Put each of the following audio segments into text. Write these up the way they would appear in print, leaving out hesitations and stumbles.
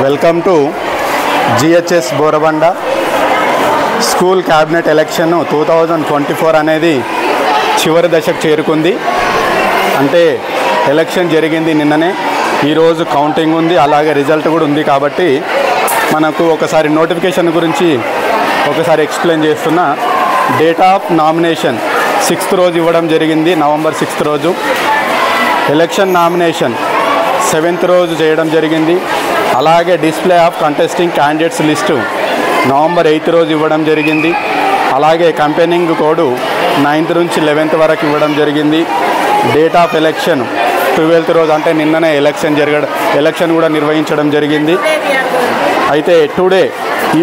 Welcome to GHS Borabanda school cabinet election 2024 అనేది చివరి దశకు చేరుకుంది. అంటే ఎలక్షన్ జరిగింది నిన్ననే, ఈరోజు కౌంటింగ్ ఉంది, అలాగే రిజల్ట్ కూడా ఉంది. కాబట్టి మనకు ఒకసారి నోటిఫికేషన్ గురించి ఒకసారి ఎక్స్ప్లెయిన్ చేస్తున్నా. డేట్ ఆఫ్ నామినేషన్ 6th రోజు ఇవ్వడం జరిగింది, నవంబర్ 6th రోజు. ఎలక్షన్ నామినేషన్ 7th రోజు చేయడం జరిగింది. అలాగే display of contesting candidates list November 8th రోజు ఇవ్వడం జరిగింది. అలాగే కంపెనింగ్ కోడ్ 9th నుంచి 11th వరకు ఇవ్వడం జరిగింది. డేట్ ఆఫ్ ఎలక్షన్ 12th రోజు, అంటే నిన్ననే ఎలక్షన్ కూడా నిర్వహించడం జరిగింది. అయితే టుడే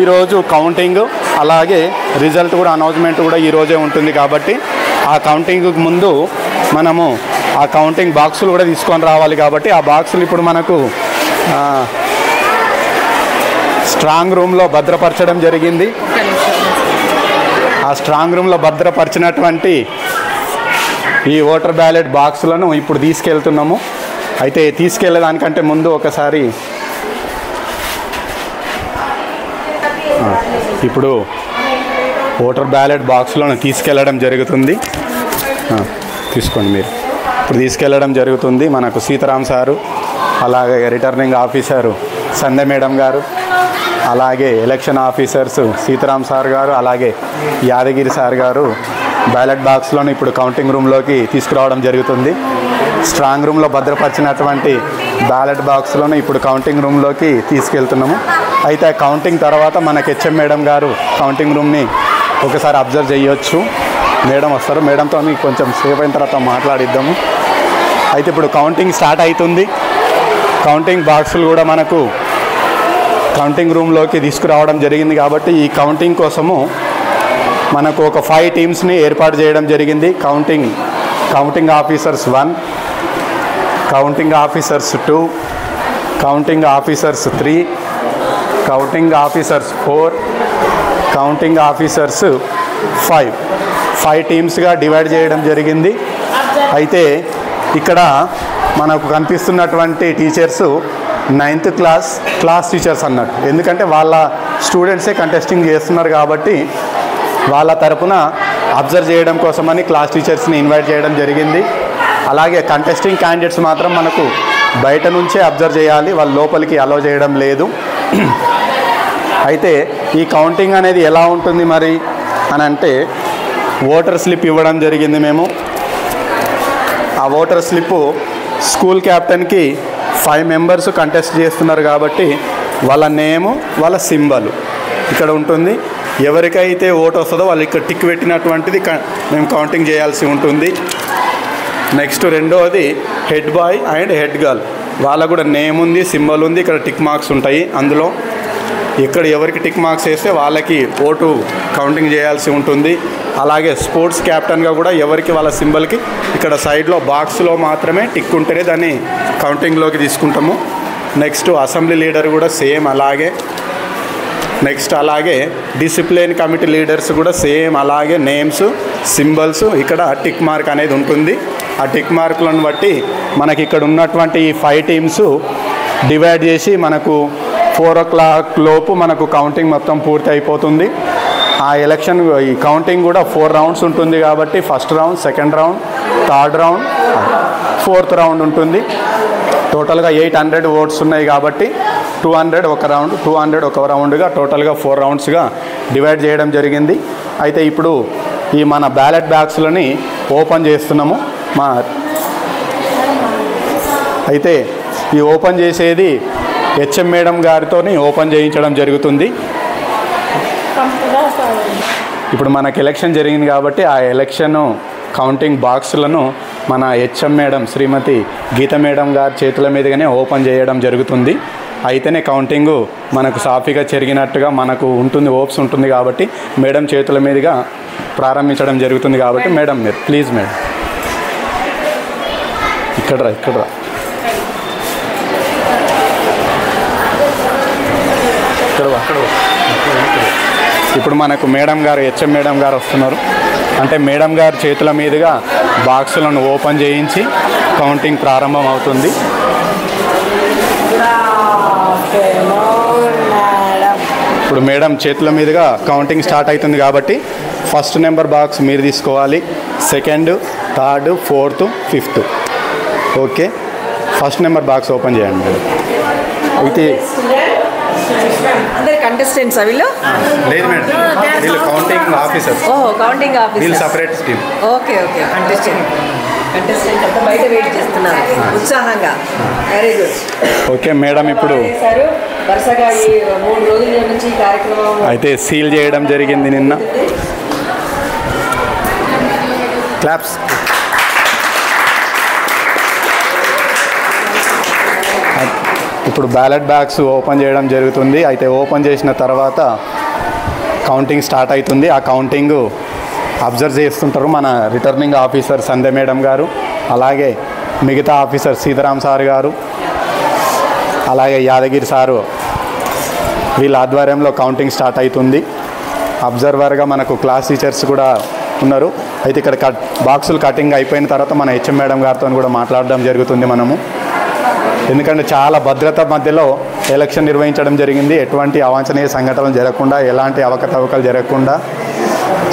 ఈరోజు కౌంటింగ్, అలాగే రిజల్ట్ కూడా అనౌన్స్మెంట్ కూడా ఈరోజే ఉంటుంది. కాబట్టి ఆ కౌంటింగ్కి ముందు మనము ఆ కౌంటింగ్ బాక్సులు కూడా తీసుకొని రావాలి. కాబట్టి ఆ బాక్సులు ఇప్పుడు మనకు స్ట్రాంగ్ రూమ్లో భద్రపరచడం జరిగింది. ఆ స్ట్రాంగ్ రూమ్లో భద్రపరిచినటువంటి ఈ ఓటర్ బ్యాలెట్ బాక్సులను ఇప్పుడు తీసుకెళ్తున్నాము. అయితే తీసుకెళ్ళేదానికంటే ముందు ఒకసారి ఇప్పుడు ఓటర్ బ్యాలెట్ బాక్సులను తీసుకెళ్ళడం జరుగుతుంది. తీసుకోండి మీరు. ఇప్పుడు తీసుకెళ్ళడం జరుగుతుంది. మనకు సీతారాం సారు, అలాగే రిటర్నింగ్ ఆఫీసరు సంధ్య మేడం గారు, అలాగే ఎలక్షన్ ఆఫీసర్స్ సీతారాం సార్ గారు, అలాగే యాదగిరి సార్ గారు బ్యాలెట్ బాక్స్లను ఇప్పుడు కౌంటింగ్ రూమ్లోకి తీసుకురావడం జరుగుతుంది. స్ట్రాంగ్ రూమ్లో భద్రపరిచినటువంటి బ్యాలెట్ బాక్స్లను ఇప్పుడు కౌంటింగ్ రూమ్లోకి తీసుకెళ్తున్నాము. అయితే కౌంటింగ్ తర్వాత మనకు హెచ్ఎం మేడం గారు కౌంటింగ్ రూమ్ని ఒకసారి అబ్జర్వ్ చేయొచ్చు. మేడం వస్తారు, మేడంతో మీకు కొంచెం సేపు అయిన తర్వాత మాట్లాడిద్దాము. అయితే ఇప్పుడు కౌంటింగ్ స్టార్ట్ అవుతుంది. కౌంటింగ్ బాక్సులు కూడా మనకు కౌంటింగ్ రూమ్లోకి తీసుకురావడం జరిగింది. కాబట్టి ఈ కౌంటింగ్ కోసము మనకు ఒక 5 టీమ్స్ని ఏర్పాటు చేయడం జరిగింది. Counting officers 1, counting officers 2, counting officers 3, counting officers 4, counting officers 5 టీమ్స్గా డివైడ్ చేయడం జరిగింది. అయితే ఇక్కడ మనకు కనిపిస్తున్నటువంటి టీచర్సు 9th క్లాస్ టీచర్స్ అన్నట్టు. ఎందుకంటే వాళ్ళ స్టూడెంట్సే కంటెస్టింగ్ చేస్తున్నారు కాబట్టి వాళ్ళ తరపున అబ్జర్వ్ చేయడం కోసమని క్లాస్ టీచర్స్ని ఇన్వైట్ చేయడం జరిగింది. అలాగే కంటెస్టింగ్ క్యాండిడేట్స్ మాత్రం మనకు బయట నుంచే అబ్జర్వ్ చేయాలి, వాళ్ళు లోపలికి అలౌ చేయడం లేదు. అయితే ఈ కౌంటింగ్ అనేది ఎలా ఉంటుంది మరి అని అంటే, ఓటర్ స్లిప్ ఇవ్వడం జరిగింది మేము. ఆ ఓటర్ స్లిప్పు స్కూల్ క్యాప్టెన్కి 5 మెంబర్స్ కంటెస్ట్ చేస్తున్నారు కాబట్టి వాళ్ళ నేము, వాళ్ళ సింబల్ ఇక్కడ ఉంటుంది. ఎవరికైతే ఓటు వస్తుందో వాళ్ళు ఇక్కడ టిక్ పెట్టినటువంటిది మేము కౌంటింగ్ చేయాల్సి ఉంటుంది. నెక్స్ట్ రెండవది head bye and head girl, వాళ్ళకు కూడా నేమ్ ఉంది, సింబల్ ఉంది, ఇక్కడ టిక్ మార్క్స్ ఉంటాయి. అందులో ఇక్కడ ఎవరికి టిక్ మార్క్స్ వేస్తే వాళ్ళకి ఓటు కౌంటింగ్ చేయాల్సి ఉంటుంది. అలాగే స్పోర్ట్స్ క్యాప్టెన్గా కూడా ఎవరికి వాళ్ళ సింబల్కి ఇక్కడ సైడ్లో బాక్స్లో మాత్రమే టిక్ ఉంటేనే దాన్ని కౌంటింగ్లోకి తీసుకుంటాము. నెక్స్ట్ అసెంబ్లీ లీడర్ కూడా సేమ్ అలాగే. నెక్స్ట్ అలాగే డిసిప్లిన్ కమిటీ లీడర్స్ కూడా సేమ్ అలాగే నేమ్స్, సింబల్స్, ఇక్కడ టిక్ మార్క్ అనేది ఉంటుంది. ఆ టిక్ మార్కులను బట్టి మనకి ఇక్కడ ఉన్నటువంటి ఈ 5 టీమ్స్ డివైడ్ చేసి మనకు 4 o'clock లోపు మనకు కౌంటింగ్ మొత్తం పూర్తి అయిపోతుంది. ఆ ఎలక్షన్ ఈ కౌంటింగ్ కూడా 4 రౌండ్స్ ఉంటుంది. కాబట్టి first round, second round, third round, 4th round ఉంటుంది. టోటల్గా 800 ఓట్స్ ఉన్నాయి కాబట్టి 200 ఒక రౌండ్, 200 ఒక రౌండ్గా టోటల్గా 4 రౌండ్స్గా డివైడ్ చేయడం జరిగింది. అయితే ఇప్పుడు ఈ మన బ్యాలెట్ బాక్స్లని ఓపెన్ చేస్తున్నాము. అయితే ఈ ఓపెన్ చేసేది హెచ్ఎం మేడం గారితో ఓపెన్ చేయించడం జరుగుతుంది. ఇప్పుడు మనకు ఎలక్షన్ జరిగింది కాబట్టి ఆ ఎలక్షన్ కౌంటింగ్ బాక్సులను మన హెచ్ఎం మేడం శ్రీమతి గీత మేడం గారి చేతుల మీదుగానే ఓపెన్ చేయడం జరుగుతుంది. అయితేనే కౌంటింగు మనకు సాఫీగా జరిగినట్టుగా మనకు ఉంటుంది, ఓప్స్ ఉంటుంది. కాబట్టి మేడం చేతుల మీదుగా ప్రారంభించడం జరుగుతుంది. కాబట్టి మేడం మీరు ప్లీజ్ మేడం ఇక్కడ రా. ఇప్పుడు మనకు మేడం గారు, హెచ్ఎం మేడం గారు వస్తున్నారు. అంటే మేడం గారి చేతుల మీదుగా బాక్సులను ఓపెన్ చేయించి కౌంటింగ్ ప్రారంభం అవుతుంది. ఇప్పుడు మేడం చేతుల మీదుగా కౌంటింగ్ స్టార్ట్ అవుతుంది కాబట్టి ఫస్ట్ నెంబర్ బాక్స్ మీరు తీసుకోవాలి, second, third, fourth, fifth. Okay, first number box open చేయండి మేడం. అయితే అందరు కంటెస్టెంట్స్ వీళ్ళు? లేదు మేడం, వీళ్ళు కౌంటింగ్ ఆఫీసర్స్. కౌంటింగ్ ఆఫీసర్, వీళ్ళు సపరేట్ టీమ్. ఓకే కంటెస్టెంట్ అంతా బయట వెయిట్ చేస్తున్నారు ఉత్సాహంగా. Very good. ఓకే మేడం, ఇప్పుడు వరుసగా ఈ 3 రోజుల నుంచి ఈ కార్యక్రమం అయితే సీల్ చేయడం జరిగింది నిన్న. క్లాప్స్. ఇప్పుడు బ్యాలెట్ బ్యాగ్స్ ఓపెన్ చేయడం జరుగుతుంది. అయితే ఓపెన్ చేసిన తర్వాత కౌంటింగ్ స్టార్ట్ అవుతుంది. ఆ కౌంటింగ్ అబ్జర్వ్ చేస్తుంటారు మన రిటర్నింగ్ ఆఫీసర్ సంధ్య మేడం గారు, అలాగే మిగతా ఆఫీసర్ సీతారాం సార్ గారు, అలాగే యాదగిరి సారు. వీళ్ళ ఆధ్వర్యంలో కౌంటింగ్ స్టార్ట్ అవుతుంది. అబ్జర్వర్గా మనకు క్లాస్ టీచర్స్ కూడా ఉన్నారు. అయితే ఇక్కడ బాక్సులు కటింగ్ అయిపోయిన తర్వాత మన హెచ్ఎం మేడం గారితో కూడా మాట్లాడడం జరుగుతుంది మనము. ఎందుకంటే చాలా భద్రత మధ్యలో ఎలక్షన్ నిర్వహించడం జరిగింది. ఎటువంటి అవాంఛనీయ సంఘటనలు జరగకుండా, ఎలాంటి అవకతవకలు జరగకుండా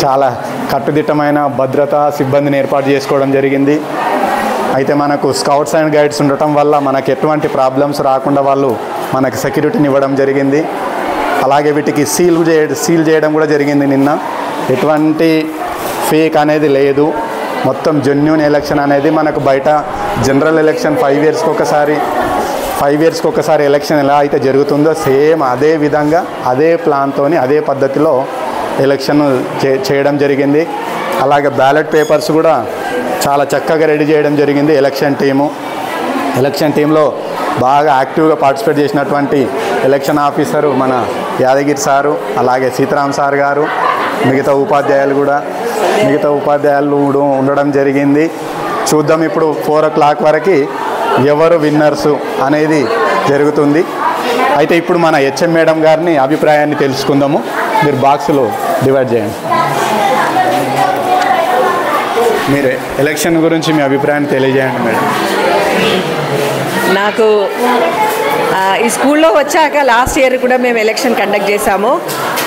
చాలా కట్టుదిట్టమైన భద్రతా సిబ్బందిని ఏర్పాటు చేసుకోవడం జరిగింది. అయితే మనకు స్కౌట్స్ అండ్ గైడ్స్ ఉండటం వల్ల మనకు ఎటువంటి ప్రాబ్లమ్స్ రాకుండా వాళ్ళు మనకు సెక్యూరిటీని ఇవ్వడం జరిగింది. అలాగే వీటికి సీల్ చేయడం కూడా జరిగింది నిన్న. ఎటువంటి ఫేక్ అనేది లేదు, మొత్తం జెన్యూన్ ఎలక్షన్ అనేది మనకు బయట జనరల్ ఎలక్షన్ 5 ఇయర్స్కి ఒకసారి ఎలక్షన్ ఎలా అయితే జరుగుతుందో సేమ్ అదే విధంగా అదే ప్లాన్తోని అదే పద్ధతిలో ఎలక్షన్ చేయడం జరిగింది. అలాగే బ్యాలెట్ పేపర్స్ కూడా చాలా చక్కగా రెడీ చేయడం జరిగింది ఎలక్షన్ టీంలో బాగా యాక్టివ్గా పార్టిసిపేట్ చేసినటువంటి ఎలక్షన్ ఆఫీసరు మన యాదగిరి సారు, అలాగే సీతారాం సార్ గారు, మిగతా ఉపాధ్యాయులు కూడా ఉండడం జరిగింది. చూద్దాం ఇప్పుడు 4 o'clock వరకు ఎవరు విన్నర్సు అనేది జరుగుతుంది. అయితే ఇప్పుడు మన హెచ్ఎం మేడం గారిని అభిప్రాయాన్ని తెలుసుకుందాము. మీరు బాక్సులు డివైడ్ చేయండి. మీరు ఎలక్షన్ గురించి మీ అభిప్రాయాన్ని తెలియజేయండి మేడం. నాకు ఈ స్కూల్లో వచ్చాక లాస్ట్ ఇయర్ కూడా మేము ఎలక్షన్ కండక్ట్ చేశాము.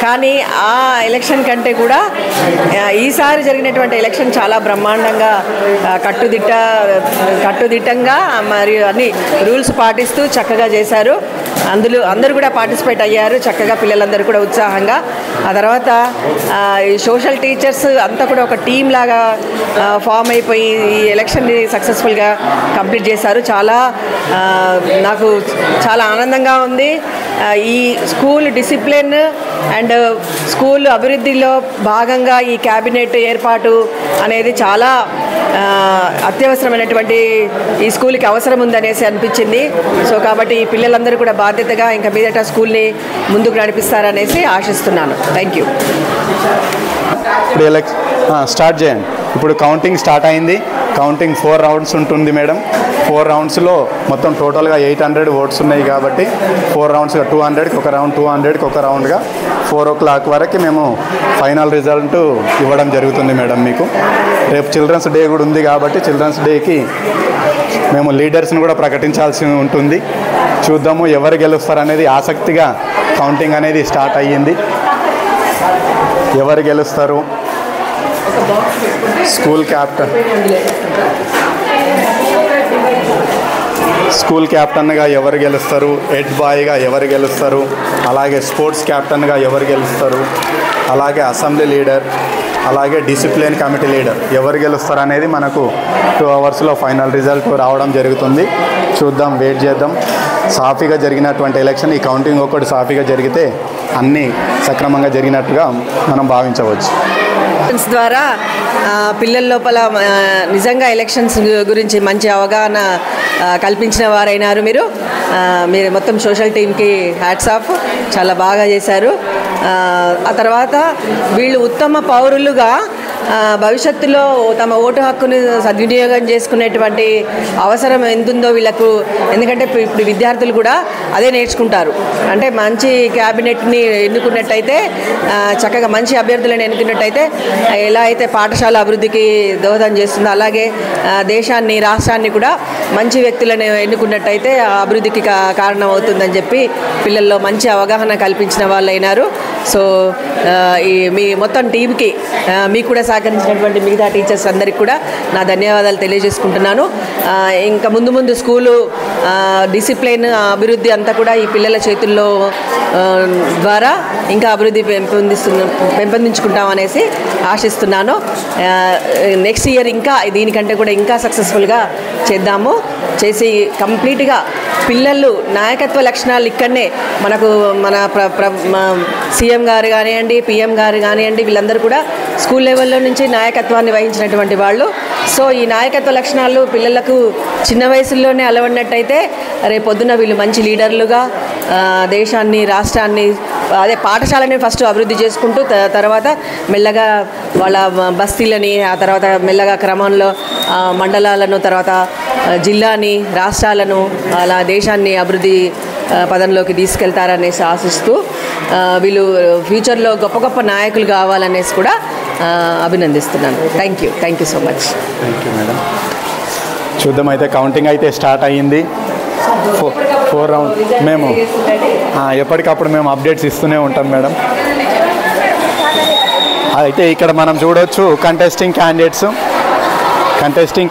కానీ ఆ ఎలక్షన్ కంటే కూడా ఈసారి జరిగినటువంటి ఎలక్షన్ చాలా బ్రహ్మాండంగా కట్టుదిట్టంగా మరియు అన్ని రూల్స్ పాటిస్తూ చక్కగా చేశారు. అందరూ కూడా పార్టిసిపేట్ అయ్యారు చక్కగా, పిల్లలందరూ కూడా ఉత్సాహంగా. ఆ తర్వాత ఈ సోషల్ టీచర్స్ అంతా కూడా ఒక టీం లాగా ఫామ్ అయిపోయి ఈ ఎలక్షన్ని సక్సెస్ఫుల్గా కంప్లీట్ చేశారు. నాకు చాలా ఆనందంగా ఉంది. ఈ స్కూల్ డిసిప్లిన్ అండ్ స్కూల్ అభివృద్ధిలో భాగంగా ఈ క్యాబినెట్ ఏర్పాటు అనేది చాలా అత్యవసరమైనటువంటి ఈ స్కూల్కి అవసరం ఉందనేసి అనిపించింది. సో కాబట్టి ఈ పిల్లలందరూ కూడా బాధ్యతగా ఇంకా మీదట స్కూల్ని ముందుకు నడిపిస్తారనేసి ఆశిస్తున్నాను. Thank you. ఇప్పుడు స్టార్ట్ చేయండి. ఇప్పుడు కౌంటింగ్ స్టార్ట్ అయింది. కౌంటింగ్ 4 rounds ఉంటుంది మేడం. 4 roundsలో మొత్తం టోటల్గా 800 ఓట్స్ ఉన్నాయి కాబట్టి 4 roundsగా 200కి ఒక రౌండ్, 200కి ఒక రౌండ్గా 4 o'clock వరకు మేము ఫైనల్ రిజల్ట్ ఇవ్వడం జరుగుతుంది మేడం. మీకు రేపు చిల్డ్రన్స్ డే కూడా ఉంది కాబట్టి చిల్డ్రన్స్ డేకి మేము లీడర్స్ని కూడా ప్రకటించాల్సి ఉంటుంది. చూద్దాము ఎవరు గెలుస్తారనేది. ఆసక్తిగా కౌంటింగ్ అనేది స్టార్ట్ అయ్యింది. ఎవరు గెలుస్తారు? స్కూల్ క్యాప్టెన్గా ఎవరు గెలుస్తారు, హెడ్ బాయ్గా ఎవరు గెలుస్తారు, అలాగే స్పోర్ట్స్ క్యాప్టెన్గా ఎవరు గెలుస్తారు, అలాగే అసెంబ్లీ లీడర్, అలాగే డిసిప్లిన్ కమిటీ లీడర్ ఎవరు గెలుస్తారు అనేది మనకు 2 hours ఫైనల్ రిజల్ట్ రావడం జరుగుతుంది. చూద్దాం, వెయిట్ చేద్దాం. సాఫీగా జరిగినటువంటి ఎలక్షన్, ఈ కౌంటింగ్ ఒకటి సాఫీగా జరిగితే అన్నీ సక్రమంగా జరిగినట్టుగా మనం భావించవచ్చు. ద్వారా పిల్లల లోపల నిజంగా ఎలక్షన్స్ గురించి మంచి అవగాహన కల్పించిన వారైనారు మీరు మొత్తం సోషల్ టీమ్కి హ్యాట్స్ ఆఫ్. చాలా బాగా చేశారు. ఆ తర్వాత వీళ్ళు ఉత్తమ పౌరులుగా భవిష్యత్తులో తమ ఓటు హక్కును సద్వినియోగం చేసుకునేటువంటి అవసరం ఎంతుందో వీళ్ళకు. ఎందుకంటే ఇప్పుడు విద్యార్థులు కూడా అదే నేర్చుకుంటారు. అంటే మంచి క్యాబినెట్ని ఎన్నుకున్నట్టయితే, చక్కగా మంచి అభ్యర్థులను ఎన్నుకున్నట్టయితే ఎలా అయితే పాఠశాల అభివృద్ధికి దోహదం చేస్తుందో, అలాగే దేశాన్ని, రాష్ట్రాన్ని కూడా మంచి వ్యక్తులను ఎన్నుకున్నట్టయితే అభివృద్ధికి కారణం అవుతుందని చెప్పి పిల్లల్లో మంచి అవగాహన కల్పించిన వాళ్ళు అయినారు. సో ఈ మీ మొత్తం టీంకి, మీకు కూడా సహకరించినటువంటి మిగతా టీచర్స్ అందరికీ కూడా నా ధన్యవాదాలు తెలియజేసుకుంటున్నాను. ఇంకా ముందు ముందు స్కూలు డిసిప్లిన్, అభివృద్ధి అంతా కూడా ఈ పిల్లల చేతుల్లో ద్వారా ఇంకా అభివృద్ధి పెంపొందించుకుంటామనేసి ఆశిస్తున్నాను. నెక్స్ట్ ఇయర్ ఇంకా దీనికంటే కూడా ఇంకా సక్సెస్ఫుల్గా చేద్దాము. చేసి కంప్లీట్గా పిల్లలు నాయకత్వ లక్షణాలు ఇక్కడనే మనకు మన సీఎం గారు కానివ్వండి, పిఎం గారు కానివ్వండి, వీళ్ళందరూ కూడా స్కూల్ లెవెల్లో నుంచి నాయకత్వాన్ని వహించినటువంటి వాళ్ళు. సో ఈ నాయకత్వ లక్షణాలు పిల్లలకు చిన్న వయసుల్లోనే అలవడినట్టయితే రేపొద్దున వీళ్ళు మంచి లీడర్లుగా దేశాన్ని, రాష్ట్రాన్ని, అదే పాఠశాలని ఫస్ట్ అభివృద్ధి చేసుకుంటూ తర్వాత మెల్లగా వాళ్ళ బస్తీలని, ఆ తర్వాత మెల్లగా క్రమంలో మండలాలను, తర్వాత జిల్లాని, రాష్ట్రాలను, అలా దేశాన్ని అభివృద్ధి పదంలోకి తీసుకెళ్తారనేసి ఆశిస్తూ వీళ్ళు ఫ్యూచర్లో గొప్ప గొప్ప నాయకులు కావాలనేసి కూడా అభినందిస్తున్నాను. Thank you so much. Thank you madam. చూద్దాం, అయితే కౌంటింగ్ అయితే స్టార్ట్ అయ్యింది. 4 రౌండ్ మేము ఎప్పటికప్పుడు మేము అప్డేట్స్ ఇస్తూనే ఉంటాం మేడం. అయితే ఇక్కడ మనం చూడవచ్చు కంటెస్టింగ్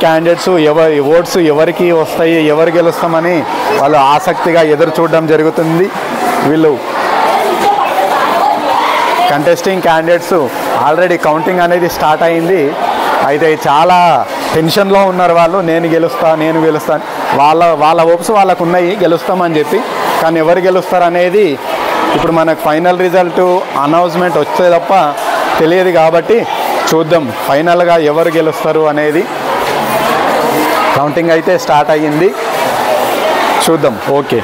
క్యాండిడేట్స్ ఎవరి ఓట్స్ ఎవరికి వస్తాయి, ఎవరు గెలుస్తామని వాళ్ళు ఆసక్తిగా ఎదురు చూడడం జరుగుతుంది. వీళ్ళు కంటెస్టింగ్ క్యాండిడేట్స్ ఆల్రెడీ కౌంటింగ్ అనేది స్టార్ట్ అయింది. అయితే చాలా టెన్షన్లో ఉన్నారు వాళ్ళు. నేను గెలుస్తాను, వాళ్ళ ఓప్స్ వాళ్ళకు ఉన్నాయి గెలుస్తామని చెప్పి. కానీ ఎవరు గెలుస్తారు అనేది ఇప్పుడు మనకు ఫైనల్ రిజల్ట్ అనౌన్స్మెంట్ వచ్చే తప్ప తెలియదు. కాబట్టి చూద్దాం ఫైనల్గా ఎవరు గెలుస్తారు అనేది. కౌంటింగ్ అయితే స్టార్ట్ అయ్యింది, చూద్దాం. ఓకే.